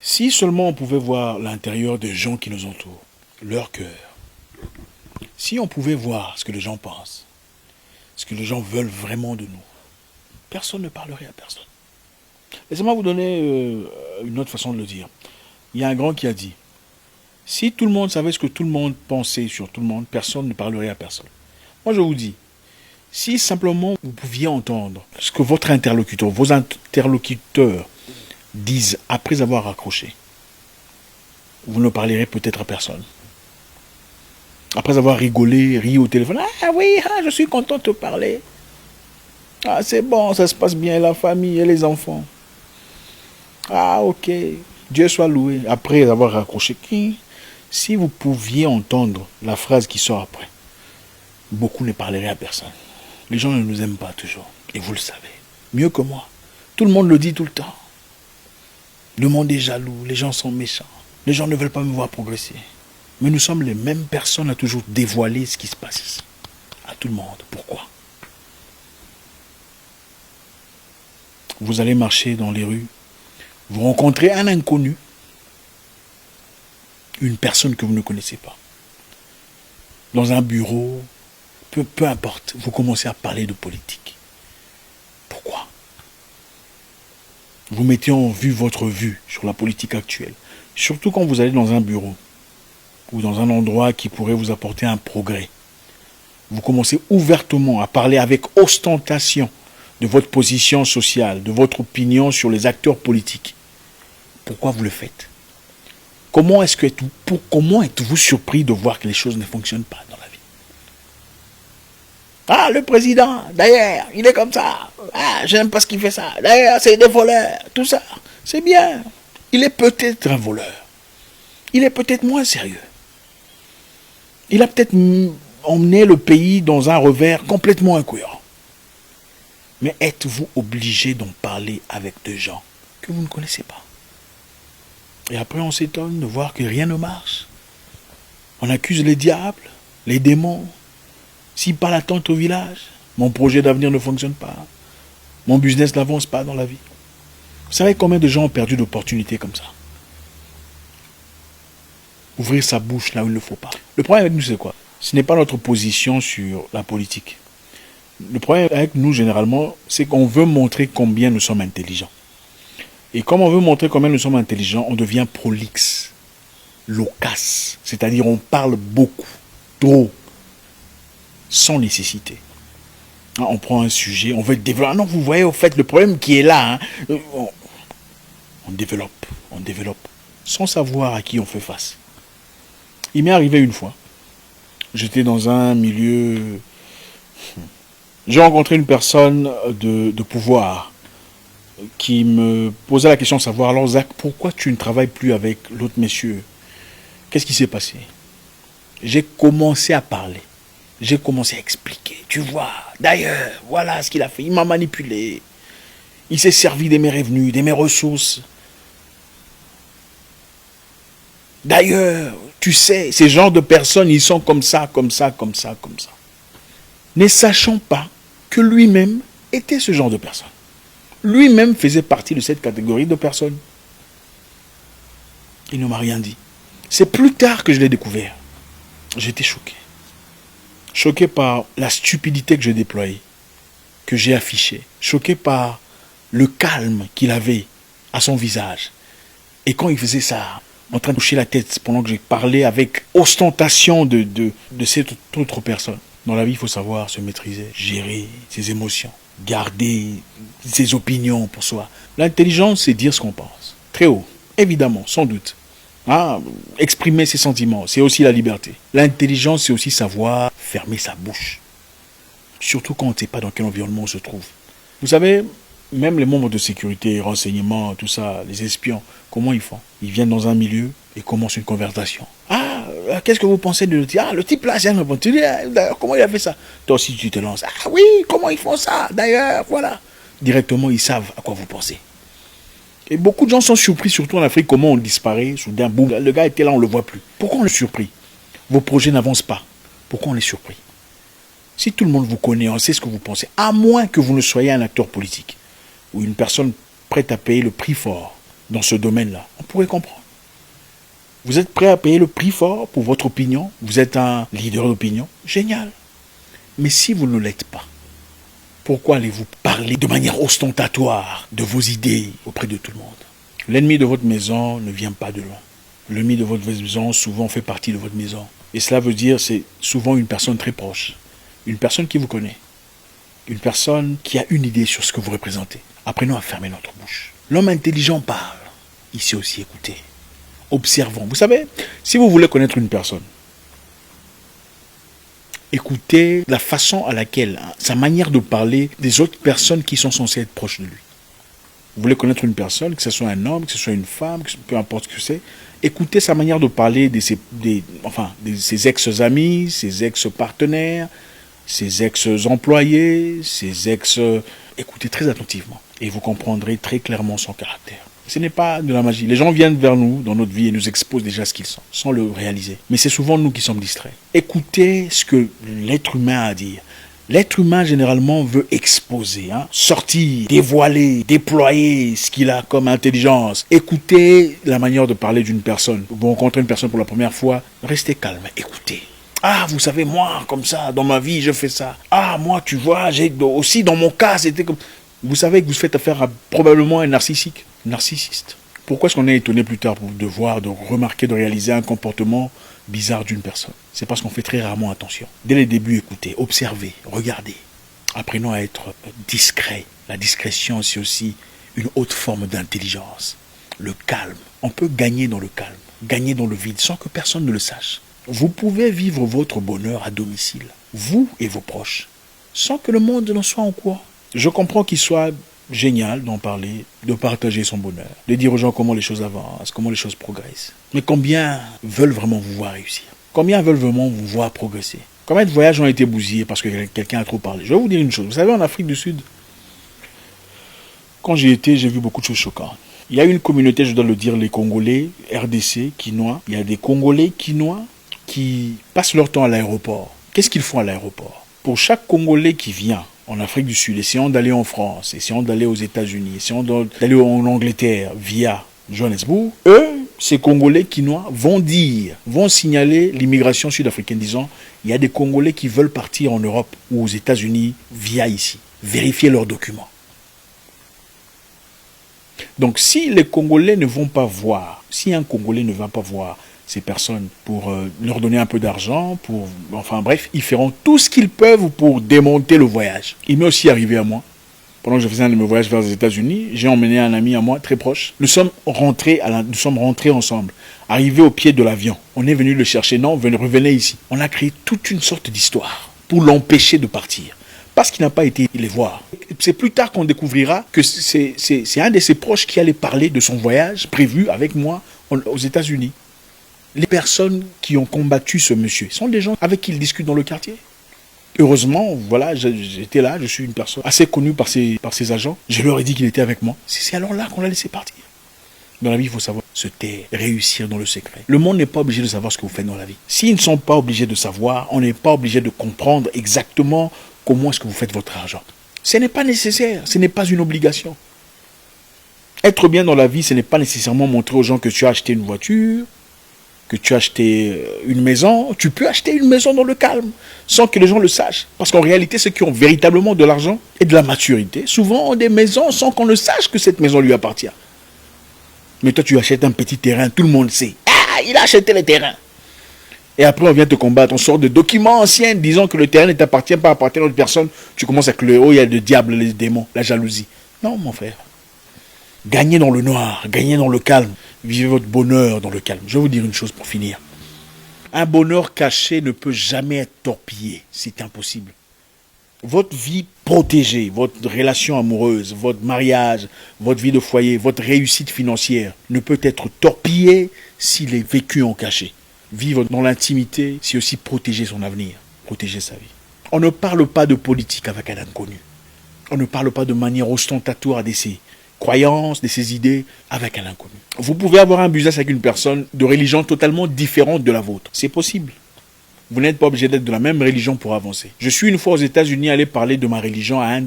Si seulement on pouvait voir l'intérieur des gens qui nous entourent, leur cœur, si on pouvait voir ce que les gens pensent, ce que les gens veulent vraiment de nous, personne ne parlerait à personne. Laissez-moi vous donner une autre façon de le dire. Il y a un grand qui a dit, si tout le monde savait ce que tout le monde pensait sur tout le monde, personne ne parlerait à personne. Moi je vous dis, si simplement vous pouviez entendre ce que votre interlocuteur, vos interlocuteurs disent après avoir raccroché, vous ne parlerez peut-être à personne. Après avoir rigolé, ri au téléphone, ah oui, je suis content de te parler. Ah c'est bon, ça se passe bien, la famille et les enfants. Ah ok, Dieu soit loué. Après avoir raccroché, si vous pouviez entendre la phrase qui sort après, beaucoup ne parleraient à personne. Les gens ne nous aiment pas toujours, et vous le savez, mieux que moi. Tout le monde le dit tout le temps. Le monde est jaloux, les gens sont méchants. Les gens ne veulent pas me voir progresser. Mais nous sommes les mêmes personnes à toujours dévoiler ce qui se passe ici. À tout le monde. Pourquoi? Vous allez marcher dans les rues, vous rencontrez un inconnu, une personne que vous ne connaissez pas. Dans un bureau, peu importe, vous commencez à parler de politique. Pourquoi? Vous mettez en vue votre vue sur la politique actuelle. Surtout quand vous allez dans un bureau ou dans un endroit qui pourrait vous apporter un progrès. Vous commencez ouvertement à parler avec ostentation de votre position sociale, de votre opinion sur les acteurs politiques. Pourquoi vous le faites? Comment êtes-vous surpris de voir que les choses ne fonctionnent pas dans la vie? Ah, le président, d'ailleurs, il est comme ça. Ah, j'aime pas ce qu'il fait ça. D'ailleurs, c'est des voleurs, tout ça. C'est bien. Il est peut-être un voleur. Il est peut-être moins sérieux. Il a peut-être emmené le pays dans un revers complètement incohérent. Mais êtes-vous obligé d'en parler avec des gens que vous ne connaissez pas? Et après, on s'étonne de voir que rien ne marche. On accuse les diables, les démons. S'ils parlent à tant au village, mon projet d'avenir ne fonctionne pas. Mon business n'avance pas dans la vie. Vous savez combien de gens ont perdu d'opportunités comme ça? Ouvrir sa bouche là où il ne faut pas. Le problème avec nous, c'est quoi? Ce n'est pas notre position sur la politique. Le problème avec nous, généralement, c'est qu'on veut montrer combien nous sommes intelligents. Et comme on veut montrer combien nous sommes intelligents, on devient prolixe, loquace. C'est-à-dire on parle beaucoup, trop, sans nécessité. On prend un sujet, on veut développer. Ah non, vous voyez au fait le problème qui est là. On développe, sans savoir à qui on fait face. Il m'est arrivé une fois. J'étais dans un milieu. J'ai rencontré une personne de pouvoir qui me posait la question de savoir, alors Zach, pourquoi tu ne travailles plus avec l'autre monsieur? Qu'est-ce qui s'est passé? J'ai commencé à parler. J'ai commencé à expliquer. Tu vois, d'ailleurs, voilà ce qu'il a fait. Il m'a manipulé. Il s'est servi de mes revenus, de mes ressources. D'ailleurs, tu sais, ces genres de personnes, ils sont comme ça, comme ça, comme ça, comme ça. Ne sachant pas que lui-même était ce genre de personne. Lui-même faisait partie de cette catégorie de personnes. Il ne m'a rien dit. C'est plus tard que je l'ai découvert. J'étais choqué. Choqué par la stupidité que je déployais, que j'ai affichée. Choqué par le calme qu'il avait à son visage. Et quand il faisait ça, en train de toucher la tête pendant que j'ai parlé avec ostentation de cette autre personne. Dans la vie, il faut savoir se maîtriser, gérer ses émotions, garder ses opinions pour soi. L'intelligence, c'est dire ce qu'on pense. Très haut, évidemment, sans doute. Exprimer ses sentiments, c'est aussi la liberté. L'intelligence, c'est aussi savoir fermer sa bouche. Surtout quand on ne sait pas dans quel environnement on se trouve. Vous savez, même les membres de sécurité, renseignements, tout ça, les espions, comment ils font? Ils viennent dans un milieu et commencent une conversation. Qu'est-ce que vous pensez de le type? Le type là, c'est un bon. D'ailleurs, comment il a fait ça? Toi aussi, tu te lances. Oui, comment ils font ça? D'ailleurs, voilà. Directement, ils savent à quoi vous pensez. Et beaucoup de gens sont surpris, surtout en Afrique, comment on disparaît. Soudain, boum, le gars était là, on ne le voit plus. Pourquoi on est surpris? Vos projets n'avancent pas. Pourquoi on est surpris? Si tout le monde vous connaît, on sait ce que vous pensez, à moins que vous ne soyez un acteur politique ou une personne prête à payer le prix fort dans ce domaine-là, on pourrait comprendre. Vous êtes prêt à payer le prix fort pour votre opinion? Vous êtes un leader d'opinion? Génial. Mais si vous ne l'êtes pas, pourquoi allez-vous parler de manière ostentatoire de vos idées auprès de tout le monde? L'ennemi de votre maison ne vient pas de loin. L'ennemi de votre maison souvent fait partie de votre maison. Et cela veut dire c'est souvent une personne très proche. Une personne qui vous connaît. Une personne qui a une idée sur ce que vous représentez. Apprenons à fermer notre bouche. L'homme intelligent parle. Il sait aussi écouter. Observons. Vous savez, si vous voulez connaître une personne, écoutez la façon à laquelle, sa manière de parler des autres personnes qui sont censées être proches de lui. Vous voulez connaître une personne, que ce soit un homme, que ce soit une femme, peu importe ce que c'est, écoutez sa manière de parler de ses ex-amis, ses ex-partenaires, ses ex-employés, ses ex... Écoutez très attentivement et vous comprendrez très clairement son caractère. Ce n'est pas de la magie. Les gens viennent vers nous dans notre vie et nous exposent déjà ce qu'ils sont, sans le réaliser. Mais c'est souvent nous qui sommes distraits. Écoutez ce que l'être humain a à dire. L'être humain, généralement, veut exposer, sortir, dévoiler, déployer ce qu'il a comme intelligence. Écoutez la manière de parler d'une personne. Vous rencontrez une personne pour la première fois, restez calme, écoutez. Ah, vous savez, moi, comme ça, dans ma vie, je fais ça. Ah, moi, tu vois, j'ai aussi, dans mon cas, c'était comme... Vous savez que vous faites affaire à probablement un narcissiste. Pourquoi est-ce qu'on est étonné plus tard de voir, de remarquer, de réaliser un comportement bizarre d'une personne? C'est parce qu'on fait très rarement attention. Dès les débuts, écoutez, observez, regardez. Apprenons à être discret. La discrétion, c'est aussi une haute forme d'intelligence. Le calme. On peut gagner dans le calme, gagner dans le vide, sans que personne ne le sache. Vous pouvez vivre votre bonheur à domicile, vous et vos proches, sans que le monde n'en soit en courant. Je comprends qu'il soit génial d'en parler, de partager son bonheur, de dire aux gens comment les choses avancent, comment les choses progressent. Mais combien veulent vraiment vous voir réussir? Combien veulent vraiment vous voir progresser? Combien de voyages ont été bousillés parce que quelqu'un a trop parlé? Je vais vous dire une chose. Vous savez, en Afrique du Sud, quand j'y étais, j'ai vu beaucoup de choses choquantes. Il y a une communauté, je dois le dire, les Congolais, RDC, Quinois. Il y a des Congolais Quinois qui passent leur temps à l'aéroport. Qu'est-ce qu'ils font à l'aéroport? Pour chaque Congolais qui vient en Afrique du Sud, essayons d'aller en France, essayons d'aller aux États-Unis, essayons d'aller en Angleterre via Johannesburg, eux, ces Congolais Quinois vont signaler l'immigration sud-africaine, disant il y a des Congolais qui veulent partir en Europe ou aux États-Unis via ici. Vérifier leurs documents. Donc si les Congolais ne vont pas voir, si un Congolais ne va pas voir ces personnes pour leur donner un peu d'argent, enfin bref, ils feront tout ce qu'ils peuvent pour démonter le voyage. Il m'est aussi arrivé à moi. Pendant que je faisais un de mes voyages vers les États-Unis, j'ai emmené un ami à moi très proche. Nous sommes rentrés ensemble, arrivés au pied de l'avion. On est venu le chercher, non, revenez ici. On a créé toute une sorte d'histoire pour l'empêcher de partir. Parce qu'il n'a pas été les voir. C'est plus tard qu'on découvrira que c'est un de ses proches qui allait parler de son voyage prévu avec moi aux États-Unis. Les personnes qui ont combattu ce monsieur sont des gens avec qui il discute dans le quartier. Heureusement, voilà, j'étais là, je suis une personne assez connue par ses agents. Je leur ai dit qu'il était avec moi. C'est alors là qu'on l'a laissé partir. Dans la vie, il faut savoir se taire, réussir dans le secret. Le monde n'est pas obligé de savoir ce que vous faites dans la vie. S'ils ne sont pas obligés de savoir, on n'est pas obligé de comprendre exactement comment est-ce que vous faites votre argent. Ce n'est pas nécessaire, ce n'est pas une obligation. Être bien dans la vie, ce n'est pas nécessairement montrer aux gens que tu as acheté une voiture, que tu as acheté une maison. Tu peux acheter une maison dans le calme, sans que les gens le sachent. Parce qu'en réalité, ceux qui ont véritablement de l'argent et de la maturité, souvent ont des maisons sans qu'on ne sache que cette maison lui appartient. Mais toi, tu achètes un petit terrain, tout le monde sait. Ah, il a acheté le terrain. Et après, on vient te combattre. On sort de documents anciens disant que le terrain ne t'appartient pas, appartient à une autre personne. Tu commences avec le oh, il y a le diable, les démons, la jalousie. Non, mon frère. Gagnez dans le noir, gagnez dans le calme. Vivez votre bonheur dans le calme. Je vais vous dire une chose pour finir. Un bonheur caché ne peut jamais être torpillé. C'est impossible. Votre vie protégée, votre relation amoureuse, votre mariage, votre vie de foyer, votre réussite financière ne peut être torpillée s'il est vécu en cachet. Vivre dans l'intimité, c'est aussi protéger son avenir, protéger sa vie. On ne parle pas de politique avec un inconnu. On ne parle pas de manière ostentatoire de ses croyances, de ses idées avec un inconnu. Vous pouvez avoir un business avec une personne de religion totalement différente de la vôtre. C'est possible. Vous n'êtes pas obligé d'être de la même religion pour avancer. Je suis une fois aux États-Unis allé parler de ma religion à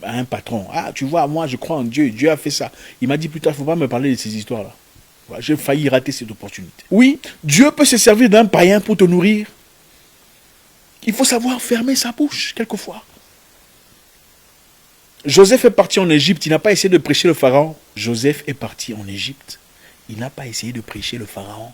à un patron. Ah, tu vois, moi, je crois en Dieu. Dieu a fait ça. Il m'a dit plus tard, il ne faut pas me parler de ces histoires-là. Voilà, j'ai failli rater cette opportunité. Oui, Dieu peut se servir d'un païen pour te nourrir. Il faut savoir fermer sa bouche, quelquefois. Joseph est parti en Égypte. Il n'a pas essayé de prêcher le pharaon. Joseph est parti en Égypte. Il n'a pas essayé de prêcher le pharaon.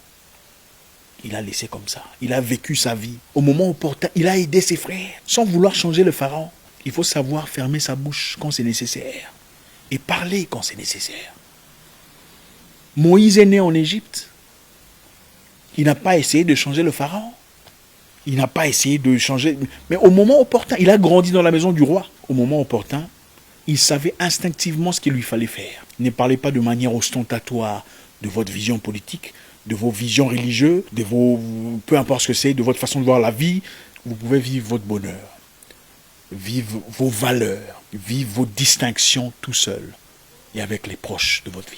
Il a laissé comme ça. Il a vécu sa vie. Au moment opportun, il a aidé ses frères. Sans vouloir changer le pharaon. Il faut savoir fermer sa bouche quand c'est nécessaire. Et parler quand c'est nécessaire. Moïse est né en Égypte. Il n'a pas essayé de changer le pharaon. Il n'a pas essayé de changer. Mais au moment opportun, il a grandi dans la maison du roi. Au moment opportun, il savait instinctivement ce qu'il lui fallait faire. Ne parlez pas de manière ostentatoire de votre vision politique, de vos visions religieuses, de vos, peu importe ce que c'est, de votre façon de voir la vie. Vous pouvez vivre votre bonheur, vivre vos valeurs, vivre vos distinctions tout seul et avec les proches de votre vie.